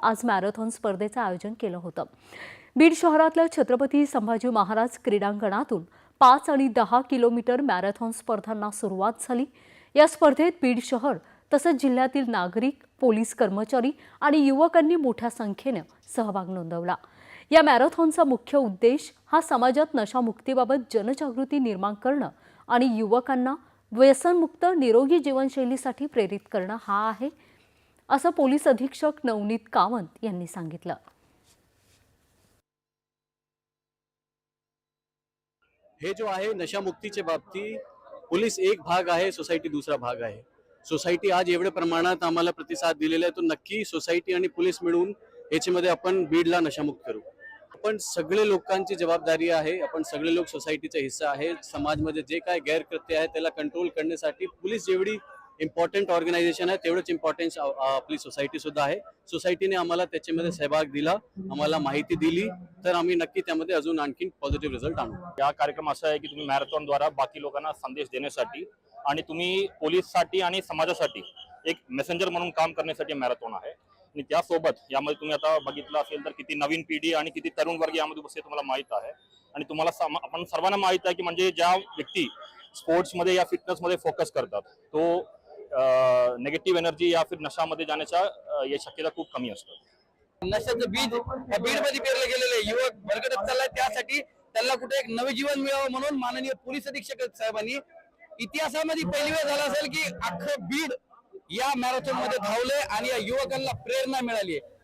आज मॅरेथॉन स्पर्धेचं आयोजन केलं होतं। बीड शहरातल्या छत्रपती संभाजी महाराज क्रीडांगणातून 5 आणि 10 किलोमीटर मॅरेथॉन स्पर्धांना सुरुवात झाली। या स्पर्धेत बीड शहर तसंच जिल्ह्यातील नागरिक, पोलीस कर्मचारी आणि युवकांनी मोठ्या संख्येने सहभाग नोंदवला। या मॅरेथॉनचा मुख्य उद्देश हा समाजात नशामुक्तीबाबत जनजागृती निर्माण करणं आणि युवकांना व्यसनमुक्त निरोगी जीवनशैलीसाठी प्रेरित करणं हा आहे, असं पोलीस अधीक्षक नवनीत कामत यांनी सांगितलं। हे जो आहे नशामुक्तीच्या बाबतीत पोलीस एक भाग आहे, सोसायटी दुसरा भाग आहे। सोसायटी आज एवढ्या प्रमाणात आम्हाला प्रतिसाद दिलेला आहे, तो नक्की सोसायटी आणि पोलीस मिळून याच्यामध्ये आपण बीडला नशामुक्त करू। आपण सगळे लोकांची जबाबदारी आहे, आपण सगळे लोक सोसायटीचा हिस्सा आहे। समाजमध्ये जे काय गैरकृत्य आहे त्याला कंट्रोल करण्यासाठी पोलीस जेवढी इम्पॉर्टंट ऑर्गनायझेशन आहे तेवढंच इम्पॉर्टन्स आपली सोसायटी सुद्धा आहे। सोसायटीने आम्हाला त्याच्यामध्ये सहभाग दिला, आम्हाला माहिती दिली, तर आम्ही नक्की त्यामध्ये अजून आणखी पॉझिटिव्ह रिझल्ट आणू। या कार्यक्रम असा आहे की तुम्ही मॅरेथॉन द्वारा बाकी लोकांना संदेश देण्यासाठी आणि तुम्ही पोलीससाठी आणि समाजासाठी एक मेसेंजर म्हणून काम करण्यासाठी मॅरेथॉन आहे। आणि त्यासोबत यामध्ये तुम्ही आता बघितलं असेल तर किती नवीन पिढी आणि किती तरुण वर्ग यामध्ये बसते तुम्हाला माहित आहे। आणि तुम्हाला आपण सर्वांना माहित आहे की म्हणजे ज्या व्यक्ती स्पोर्ट्समध्ये या फिटनेसमध्ये फोकस करतात तो नेगेटिव्ह एनर्जी या फिर नशामध्ये जाण्याच्या शक्यता खूप कमी असतात। नशाचं बीज बीडमध्ये पेरलं गेलेलं आहे, युवक भरकटत चाललाय, त्यासाठी त्यांना कुठे एक नवे जीवन मिळावं म्हणून माननीय पोलीस अधीक्षक साहेबांनी इतिहासामध्ये पहिली वेळ झाला असेल की अख्खं बीड या मॅरेथॉन मध्ये धावले आणि या युवकांना प्रेरणा मिळाली आहे।